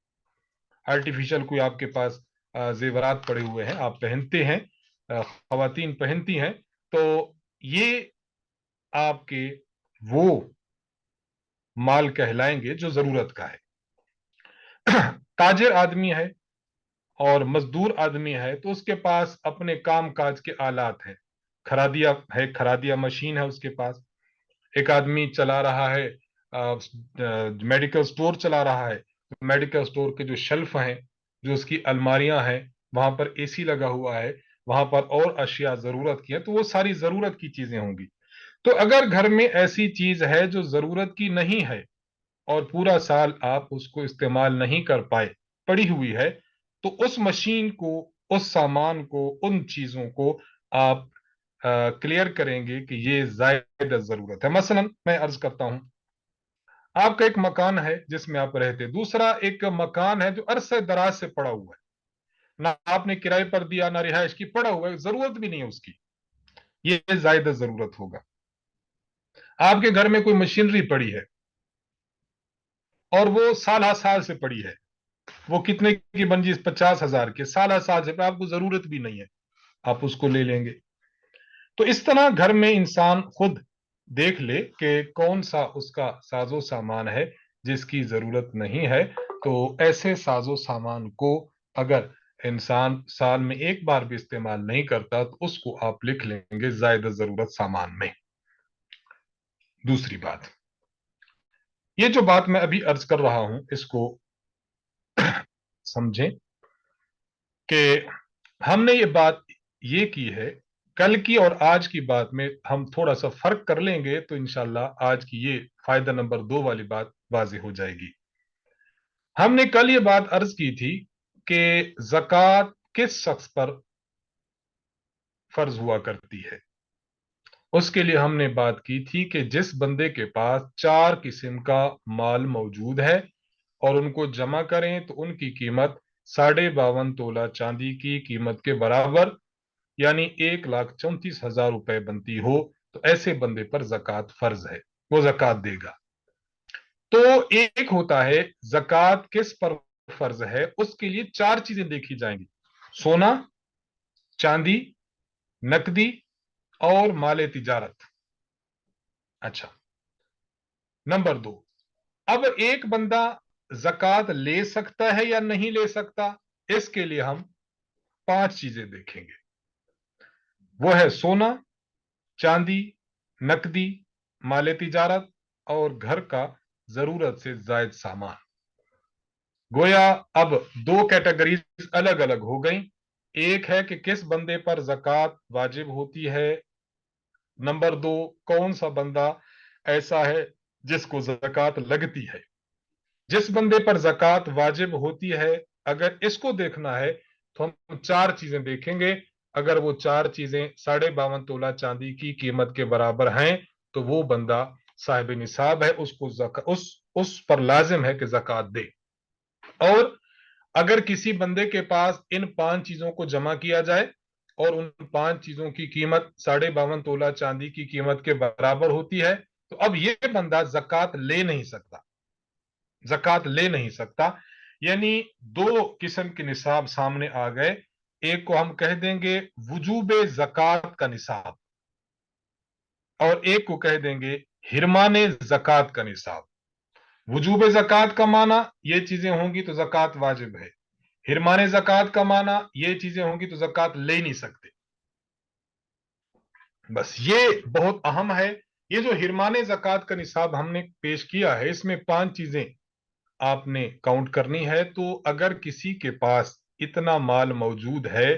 आर्टिफिशियल कोई आपके पास जेवरात पड़े हुए हैं, आप पहनते हैं, खवातीन पहनती हैं, तो ये आपके वो माल कहलाएंगे जो जरूरत का है। ताजिर आदमी है और मजदूर आदमी है तो उसके पास अपने काम काज के आलात है, खरादिया है, खरादिया मशीन है उसके पास। एक आदमी चला रहा है, मेडिकल स्टोर चला रहा है, मेडिकल स्टोर के जो शेल्फ हैं, जो उसकी अलमारियां हैं, वहां पर एसी लगा हुआ है, वहां पर और अशिया जरूरत की है, तो वो सारी जरूरत की चीजें होंगी। तो अगर घर में ऐसी चीज है जो जरूरत की नहीं है और पूरा साल आप उसको इस्तेमाल नहीं कर पाए, पड़ी हुई है, तो उस मशीन को, उस सामान को, उन चीजों को आप क्लियर करेंगे कि ये जायद जरूरत है। मसलन मैं अर्ज करता हूं, आपका एक मकान है जिसमें आप रहते, दूसरा एक मकान है जो अरसे दराज से पड़ा हुआ है, ना आपने किराए पर दिया ना रिहायश की, पड़ा हुआ है, जरूरत भी नहीं है उसकी, ये जायद जरूरत होगा। आपके घर में कोई मशीनरी पड़ी है और वो साल हा साल से पड़ी है, وہ کتنے کی بن جی؟ 50,000 کے، سالہ سال سے آپ کو ضرورت بھی نہیں ہے، آپ اس کو لے لیں گے۔ تو اس طرح گھر میں انسان خود دیکھ لے کہ کون سا اس کا ساز و سامان ہے جس کی ضرورت نہیں ہے، تو ایسے ساز و سامان کو اگر انسان سال میں ایک بار بھی استعمال نہیں کرتا تو اس کو آپ لکھ لیں گے زائد ضرورت سامان میں۔ دوسری بات، یہ جو بات میں ابھی عرض کر رہا ہوں اس کو سمجھیں کہ ہم نے یہ بات یہ کی ہے، کل کی اور آج کی بات میں ہم تھوڑا سا فرق کر لیں گے تو انشاءاللہ آج کی یہ فائدہ نمبر 2 والی بات واضح ہو جائے گی۔ ہم نے کل یہ بات عرض کی تھی کہ زکوٰۃ کس شخص پر فرض ہوا کرتی ہے۔ اس کے لیے ہم نے بات کی تھی کہ جس بندے کے پاس 4 قسم کا مال موجود ہے اور ان کو جمع کریں تو ان کی قیمت 52.5 تولہ چاندی کی قیمت کے برابر، یعنی 1,34,000 روپے بنتی ہو، تو ایسے بندے پر زکوٰۃ فرض ہے، وہ زکوٰۃ دے گا۔ تو ایک ہوتا ہے زکوٰۃ کس پر فرض ہے، اس کے لیے 4 چیزیں دیکھی جائیں گی: سونا، چاندی، نقدی اور مال تجارت۔ اچھا، نمبر 2، اب ایک بندہ زکوٰۃ لے سکتا ہے یا نہیں لے سکتا، اس کے لیے ہم 5 چیزیں دیکھیں گے۔ وہ ہے سونا، چاندی، نقدی، مال تجارت اور گھر کا ضرورت سے زائد سامان۔ گویا اب 2 کیٹیگریز الگ الگ ہو گئیں۔ ایک ہے کہ کس بندے پر زکوٰۃ واجب ہوتی ہے، نمبر 2 کون سا بندہ ایسا ہے جس کو زکوٰۃ لگتی ہے۔ جس بندے پر زکوٰۃ واجب ہوتی ہے، اگر اس کو دیکھنا ہے تو ہم 4 چیزیں دیکھیں گے۔ اگر وہ 4 چیزیں 52.5 تولہ چاندی کی قیمت کے برابر ہیں تو وہ بندہ صاحب نصاب ہے، اس پر لازم ہے کہ زکوٰۃ دے۔ اور اگر کسی بندے کے پاس ان 5 چیزوں کو جمع کیا جائے اور ان 5 چیزوں کی قیمت 52.5 تولہ چاندی کی قیمت کے برابر ہوتی ہے تو اب یہ بندہ زکوٰۃ لے نہیں سکتا، زکوٰۃ لے نہیں سکتا۔ یعنی 2 قسم کے نصاب سامنے آ گئے۔ ایک کو ہم کہہ دیں گے وجوب زکوٰۃ کا نصاب اور ایک کو کہہ دیں گے حرمان زکوٰۃ کا نصاب۔ وجوب زکوٰۃ کا معنی یہ چیزیں ہوں گی تو زکوٰۃ واجب ہے، حرمان زکوٰۃ کا معنی یہ چیزیں ہوں گی تو زکوٰۃ لے نہیں سکتے۔ بس یہ بہت اہم ہے۔ یہ جو حرمان زکوٰۃ کا نصاب ہم نے پیش کیا ہے اس میں 5 چیزیں آپ نے کاؤنٹ کرنی ہے۔ تو اگر کسی کے پاس اتنا مال موجود ہے،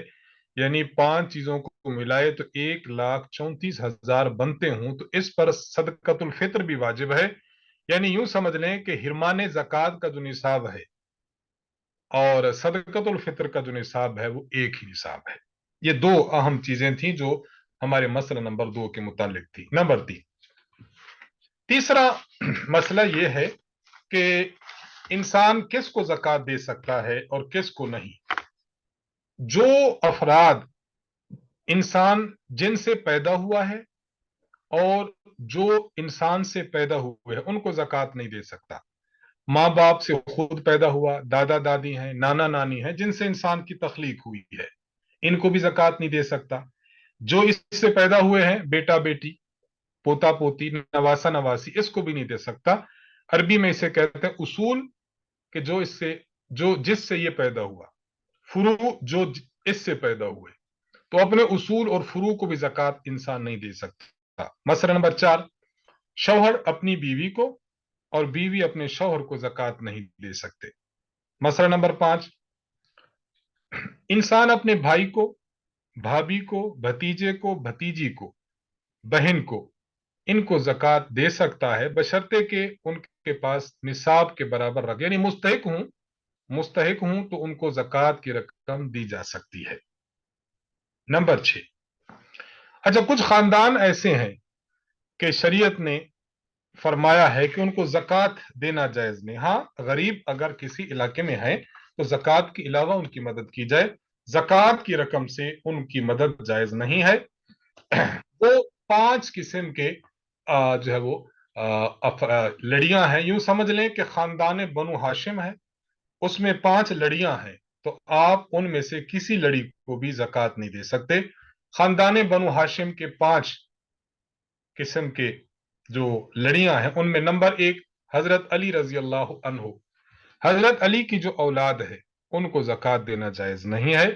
یعنی 5 چیزوں کو ملائے تو 1,34,000 بنتے ہوں، تو اس پر صدقۃ الفطر بھی واجب ہے۔ یعنی یوں سمجھ لیں کہ حرمان زکوٰۃ کا جو نصاب ہے اور صدقۃ الفطر کا جو نصاب ہے وہ ایک ہی نصاب ہے۔ یہ 2 اہم چیزیں تھیں جو ہمارے مسئلہ نمبر 2 کے متعلق تھی۔ نمبر 3، تیسرا مسئلہ یہ ہے کہ انسان کس کو زکوٰۃ دے سکتا ہے اور کس کو نہیں۔ جو افراد انسان جن سے پیدا ہوا ہے اور جو انسان سے پیدا ہوئے ہیں ان کو زکوٰۃ نہیں دے سکتا۔ ماں باپ سے خود پیدا ہوا، دادا دادی ہیں، نانا نانی ہیں، جن سے انسان کی تخلیق ہوئی ہے، ان کو بھی زکوٰۃ نہیں دے سکتا۔ جو اس سے پیدا ہوئے ہیں، بیٹا بیٹی، پوتا پوتی، نواسا نواسی، اس کو بھی نہیں دے سکتا۔ عربی میں اسے کہتے ہیں اصول، کہ جس سے یہ پیدا ہوا، فروع جو اس سے پیدا ہوئے، تو اپنے اصول اور فروع کو بھی زکوٰۃ انسان نہیں دے سکتا۔ مسئلہ نمبر 4، شوہر اپنی بیوی کو اور بیوی اپنے شوہر کو زکوٰۃ نہیں دے سکتے۔ مسئلہ نمبر 5، انسان اپنے بھائی کو، بھابھی کو، بھتیجے کو، بھتیجی کو، بہن کو، ان کو زکوٰۃ دے سکتا ہے بشرطے کہ ان کے پاس نصاب کے برابر رکھ، یعنی مستحق ہوں تو ان کو زکوٰۃ کی رقم دی جا سکتی ہے۔ نمبر 6، اچھا کچھ خاندان ایسے ہیں کہ شریعت نے فرمایا ہے کہ ان کو زکوٰۃ دینا جائز نہیں۔ ہاں، غریب اگر کسی علاقے میں ہے تو زکوٰۃ کے علاوہ ان کی مدد کی جائے، زکوٰۃ کی رقم سے ان کی مدد جائز نہیں ہے۔ وہ 5 قسم کے جو ہے وہ لڑیاں ہیں۔ یوں سمجھ لیں کہ خاندان بنو ہاشم ہے اس میں 5 لڑیاں ہیں تو آپ ان میں سے کسی لڑی کو بھی زکوٰۃ نہیں دے سکتے۔ خاندان بنو ہاشم کے 5 قسم کے جو لڑیاں ہیں ان میں نمبر 1 حضرت علی رضی اللہ عنہ۔ حضرت علی کی جو اولاد ہے ان کو زکوٰۃ دینا جائز نہیں ہے۔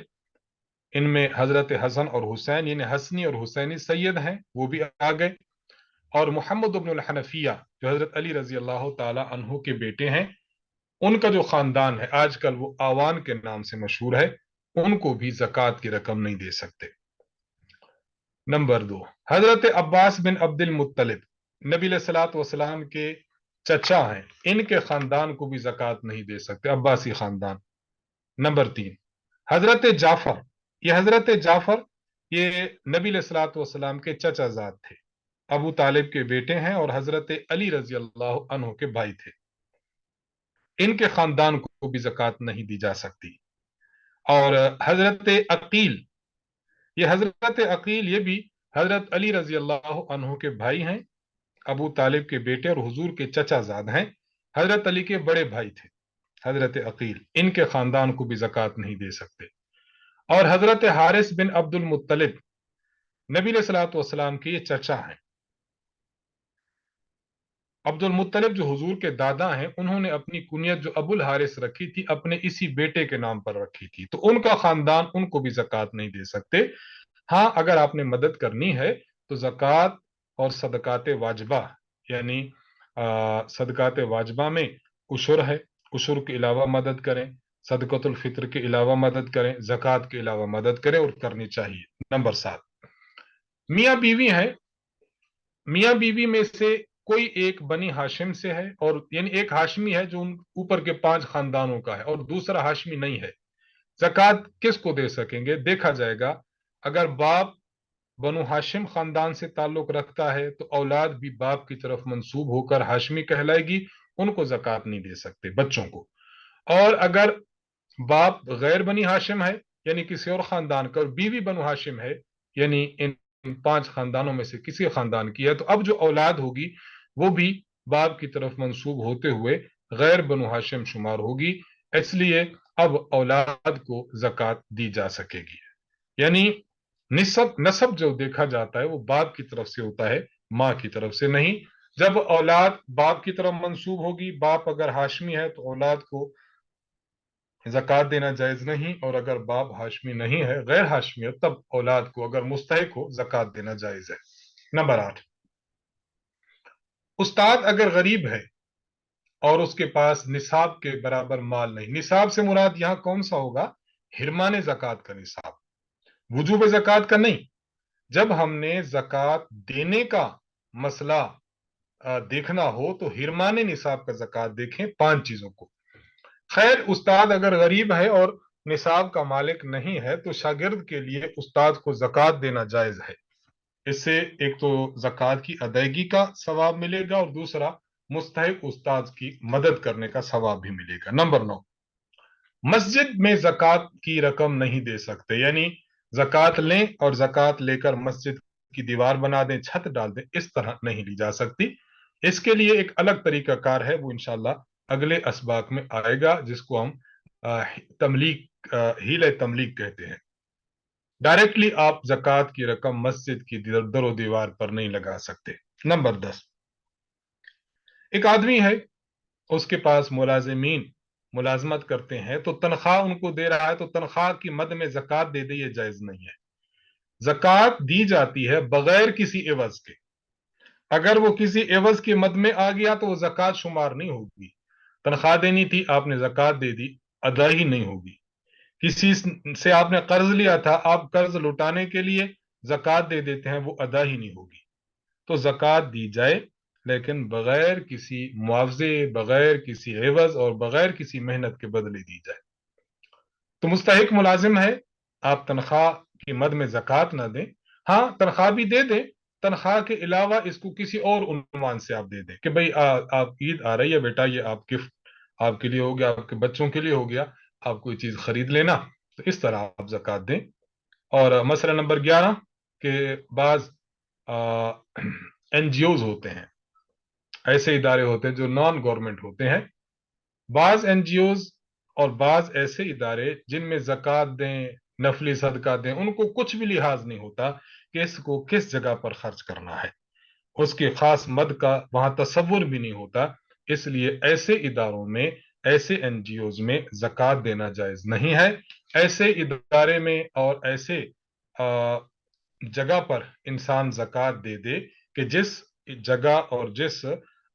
ان میں حضرت حسن اور حسین یعنی حسنی اور حسینی سید ہیں، وہ بھی آ گئے، اور محمد بن الحنفیہ جو حضرت علی رضی اللہ تعالی عنہ کے بیٹے ہیں، ان کا جو خاندان ہے آج کل وہ آوان کے نام سے مشہور ہے، ان کو بھی زکوٰۃ کی رقم نہیں دے سکتے۔ نمبر 2 حضرت عباس بن عبد المطلب نبی علیہ الصلوۃ والسلام کے چچا ہیں، ان کے خاندان کو بھی زکوٰۃ نہیں دے سکتے، عباسی خاندان۔ نمبر 3 حضرت جعفر، یہ حضرت جعفر یہ نبی علیہ الصلوۃ والسلام کے چچا زاد تھے، ابو طالب کے بیٹے ہیں اور حضرت علی رضی اللہ عنہ کے بھائی تھے، ان کے خاندان کو بھی زکوٰۃ نہیں دی جا سکتی۔ اور حضرت عقیل، یہ حضرت عقیل یہ بھی حضرت علی رضی اللہ عنہ کے بھائی ہیں، ابو طالب کے بیٹے اور حضور کے چچا زاد ہیں، حضرت علی کے بڑے بھائی تھے حضرت عقیل، ان کے خاندان کو بھی زکوٰۃ نہیں دے سکتے۔ اور حضرت حارث بن عبد المطلب نبی علیہ الصلوۃ والسلام کے یہ چچا ہیں۔ عبد المطلب جو حضور کے دادا ہیں، انہوں نے اپنی کنیت جو ابو الحارث رکھی تھی اپنے اسی بیٹے کے نام پر رکھی تھی، تو ان کا خاندان ان کو بھی زکوٰۃ نہیں دے سکتے۔ ہاں اگر آپ نے مدد کرنی ہے تو زکوٰۃ اور صدقات واجبہ یعنی صدقات واجبہ میں عشر ہے، عشر کے علاوہ مدد کریں، صدقۃ الفطر کے علاوہ مدد کریں، زکوٰۃ کے علاوہ مدد کریں اور کرنی چاہیے۔ نمبر 7 میاں بیوی ہیں، میاں بیوی میں سے کوئی ایک بنی ہاشم سے ہے، اور یعنی ایک ہاشمی ہے جو ان اوپر کے 5 خاندانوں کا ہے اور دوسرا ہاشمی نہیں ہے، زکوٰۃ کس کو دے سکیں گے؟ دیکھا جائے گا اگر باپ بنو ہاشم خاندان سے تعلق رکھتا ہے تو اولاد بھی باپ کی طرف منسوب ہو کر ہاشمی کہلائے گی، ان کو زکوٰۃ نہیں دے سکتے بچوں کو۔ اور اگر باپ غیر بنی ہاشم ہے یعنی کسی اور خاندان کا اور بیوی بنو ہاشم ہے یعنی ان 5 خاندانوں میں سے کسی خاندان کی ہے، تو اب جو اولاد ہوگی وہ بھی باپ کی طرف منسوب ہوتے ہوئے غیر بنو ہاشم شمار ہوگی، اس لیے اب اولاد کو زکوٰۃ دی جا سکے گی۔ یعنی نسب جو دیکھا جاتا ہے وہ باپ کی طرف سے ہوتا ہے، ماں کی طرف سے نہیں۔ جب اولاد باپ کی طرف منسوب ہوگی، باپ اگر ہاشمی ہے تو اولاد کو زکوٰۃ دینا جائز نہیں، اور اگر باپ ہاشمی نہیں ہے غیر ہاشمی ہے تب اولاد کو اگر مستحق ہو زکوٰۃ دینا جائز ہے۔ نمبر 8 استاد اگر غریب ہے اور اس کے پاس نصاب کے برابر مال نہیں، نصاب سے مراد یہاں کون سا ہوگا؟ حرمان زکوٰۃ کا نصاب، وجوب زکوٰۃ کا نہیں۔ جب ہم نے زکوٰۃ دینے کا مسئلہ دیکھنا ہو تو حرمان نصاب کا زکوٰۃ دیکھیں 5 چیزوں کو۔ خیر استاد اگر غریب ہے اور نصاب کا مالک نہیں ہے تو شاگرد کے لیے استاد کو زکوٰۃ دینا جائز ہے، اس سے ایک تو زکوٰۃ کی ادائیگی کا ثواب ملے گا اور دوسرا مستحق استاد کی مدد کرنے کا ثواب بھی ملے گا۔ نمبر 9 مسجد میں زکوٰۃ کی رقم نہیں دے سکتے، یعنی زکوٰۃ لیں اور زکوٰۃ لے کر مسجد کی دیوار بنا دیں، چھت ڈال دیں، اس طرح نہیں لی جا سکتی۔ اس کے لیے ایک الگ طریقہ کار ہے، وہ انشاءاللہ اگلے اسباق میں آئے گا، جس کو ہم ہیلہ تملیغ کہتے ہیں۔ ڈائریکٹلی آپ زکوٰۃ کی رقم مسجد کی در و دیوار پر نہیں لگا سکتے۔ نمبر 10 ایک آدمی ہے، اس کے پاس ملازمین ملازمت کرتے ہیں تو تنخواہ ان کو دے رہا ہے تو تنخواہ کی مد میں زکوٰۃ دے دے، یہ جائز نہیں ہے۔ زکوٰۃ دی جاتی ہے بغیر کسی عوض کے، اگر وہ کسی عوض کی مد میں آ گیا تو وہ زکوٰۃ شمار نہیں ہوگی۔ تنخواہ دینی تھی، آپ نے زکوٰۃ دے دی، ادا ہی نہیں ہوگی۔ کسی سے آپ نے قرض لیا تھا، آپ قرض لوٹانے کے لیے زکوٰۃ دے دیتے ہیں، وہ ادا ہی نہیں ہوگی۔ تو زکوٰۃ دی جائے لیکن بغیر کسی معاوضے، بغیر کسی عوض اور بغیر کسی محنت کے بدلے دی جائے۔ تو مستحق ملازم ہے، آپ تنخواہ کی مد میں زکوٰۃ نہ دیں، ہاں تنخواہ بھی دے دیں، تنخواہ کے علاوہ اس کو کسی اور عنوان سے آپ دے دیں کہ بھئی آپ عید آ رہی ہے بیٹا، یہ آپ گفٹ آپ کے لیے ہو گیا، آپ کے بچوں کے لیے ہو گیا، آپ کوئی چیز خرید لینا، تو اس طرح آپ زکوٰۃ دیں۔ اور مسئلہ نمبر 11 کہ بعض این جی اوز ہوتے ہیں، ایسے ادارے ہوتے ہیں جو نان گورنمنٹ ہوتے ہیں، بعض این جی اوز اور بعض ایسے ادارے جن میں زکوٰۃ دیں، نفلی صدقہ دیں، ان کو کچھ بھی لحاظ نہیں ہوتا کہ اس کو کس جگہ پر خرچ کرنا ہے، اس کی خاص مد کا وہاں تصور بھی نہیں ہوتا۔ اس لیے ایسے اداروں میں، ایسے این جی اوز میں زکوٰۃ دینا جائز نہیں ہے۔ ایسے ادارے میں اور ایسے جگہ پر انسان زکوٰۃ دے دے کہ جس جگہ اور جس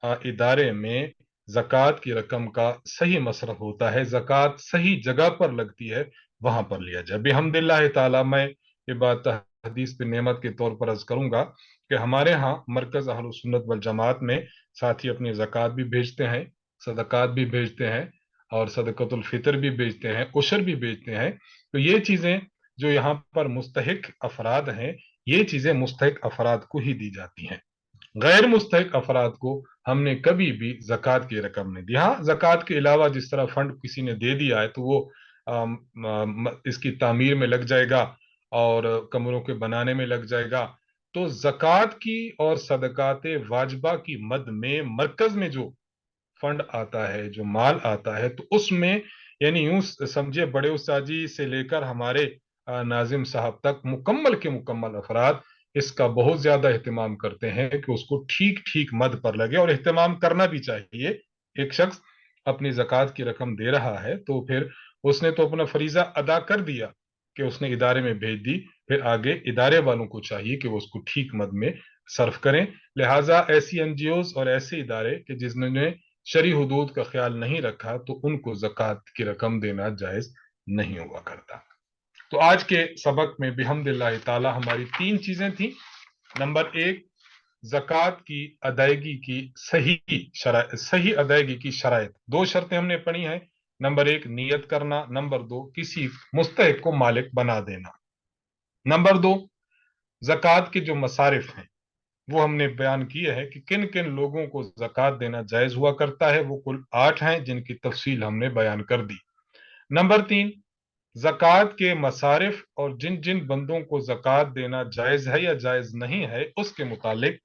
ادارے میں زکوٰۃ کی رقم کا صحیح مصرف ہوتا ہے، زکوٰۃ صحیح جگہ پر لگتی ہے، وہاں پر لیا جائے۔ بحمد اللہ تعالیٰ میں یہ بات حدیث پہ نعمت کے طور پر عرض کروں گا کہ ہمارے ہاں مرکز اہل سنت والجماعت میں ساتھی اپنی زکوٰۃ بھی بھیجتے ہیں، صدقات بھی بھیجتے ہیں، اور صدقۃ الفطر بھی بھیجتے ہیں، عشر بھی بھیجتے ہیں۔ تو یہ چیزیں جو یہاں پر مستحق افراد ہیں، یہ چیزیں مستحق افراد کو ہی دی جاتی ہیں، غیر مستحق افراد کو ہم نے کبھی بھی زکوٰۃ کی رقم نہیں دی۔ ہاں، زکوٰۃ کے علاوہ جس طرح فنڈ کسی نے دے دیا ہے تو وہ اس کی تعمیر میں لگ جائے گا اور کمروں کے بنانے میں لگ جائے گا۔ تو زکوٰۃ کی اور صدقات واجبہ کی مد میں مرکز میں جو فنڈ آتا ہے، جو مال آتا ہے، تو اس میں یعنی یوں سمجھے بڑے استاد جی سے لے کر ہمارے ناظم صاحب تک مکمل کے مکمل افراد اس کا بہت زیادہ اہتمام کرتے ہیں کہ اس کو ٹھیک ٹھیک مد پر لگے، اور اہتمام کرنا بھی چاہیے۔ ایک شخص اپنی زکوٰۃ کی رقم دے رہا ہے تو پھر اس نے تو اپنا فریضہ ادا کر دیا کہ اس نے ادارے میں بھیج دی، پھر آگے ادارے والوں کو چاہیے کہ وہ اس کو ٹھیک مد میں صرف کریں۔ لہٰذا ایسی این جی اوز اور ایسے ادارے کہ جس نے شرعی حدود کا خیال نہیں رکھا تو ان کو زکوٰۃ کی رقم دینا جائز نہیں ہوا کرتا۔ تو آج کے سبق میں بحمد اللہ تعالی ہماری 3 چیزیں تھیں۔ نمبر 1، زکوٰۃ کی ادائیگی کی صحیح ادائیگی کی شرائط، 2 شرطیں ہم نے پڑھی ہیں۔ نمبر 1 نیت کرنا، نمبر 2 کسی مستحق کو مالک بنا دینا۔ نمبر 2 زکوٰۃ کے جو مصارف ہیں وہ ہم نے بیان کیے ہیں کہ کن کن لوگوں کو زکوٰۃ دینا جائز ہوا کرتا ہے، وہ کل 8 ہیں جن کی تفصیل ہم نے بیان کر دی۔ نمبر 3 زکوٰۃ کے مصارف اور جن جن بندوں کو زکوٰۃ دینا جائز ہے یا جائز نہیں ہے اس کے متعلق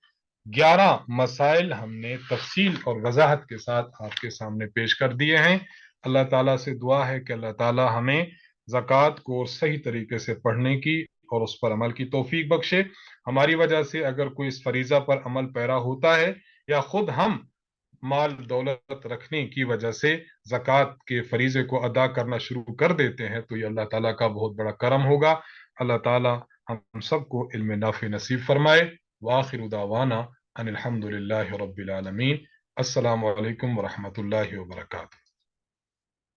11 مسائل ہم نے تفصیل اور وضاحت کے ساتھ آپ کے سامنے پیش کر دیے ہیں۔ اللہ تعالیٰ سے دعا ہے کہ اللہ تعالیٰ ہمیں زکوٰۃ کو صحیح طریقے سے پڑھنے کی اور اس پر عمل کی توفیق بخشے۔ ہماری وجہ سے اگر کوئی اس فریضہ پر عمل پیرا ہوتا ہے یا خود ہم مال دولت رکھنے کی وجہ سے زکوٰۃ کے فریضے کو ادا کرنا شروع کر دیتے ہیں تو یہ اللہ تعالیٰ کا بہت بڑا کرم ہوگا۔ اللہ تعالیٰ ہم سب کو علم نافع نصیب فرمائے۔ وآخر دعوانا ان الحمد للہ رب العالمین۔ السلام علیکم ورحمۃ اللہ وبرکاتہ۔